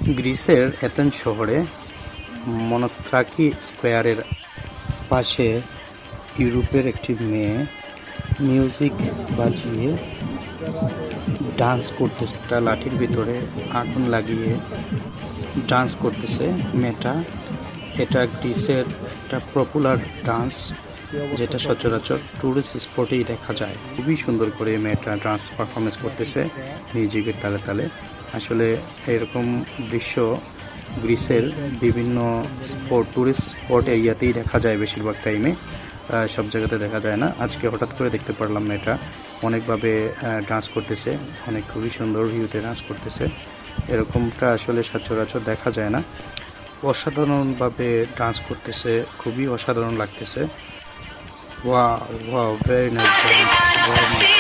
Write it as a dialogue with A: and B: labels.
A: গ্রিসের এথেন্স শহরে মনস্ত্রাকি স্কোয়ারের পাশে ইউরোপের একটি মেয়ে মিউজিক বাজিয়ে ডান্স করতেছে। একটা লাঠির ভিতরে আগুন লাগিয়ে ডান্স করতেছে মেয়েটা। এটা গ্রিসের একটা পপুলার ডান্স, যেটা সচরাচর টুরিস্ট স্পটেই দেখা যায়। খুবই সুন্দর করে মেয়েটা ডান্স পারফরমেন্স করতেছে মিউজিকের তালে তালে। আসলে এরকম দৃশ্য গ্রিসের বিভিন্ন টুরিস্ট স্পট এরিয়াতেই দেখা যায় বেশিরভাগ টাইমে, সব জায়গাতে দেখা যায় না। আজকে হঠাৎ করে দেখতে পারলাম মেয়েটা অনেকভাবে ডান্স করতেছে, খুবই সুন্দর ভিউতে ডান্স করতেছে। এরকমটা আসলে সচরাচর দেখা যায় না। অসাধারণভাবে ডান্স করতেছে, খুবই অসাধারণ লাগতেছে। Wow wow, very nice dance.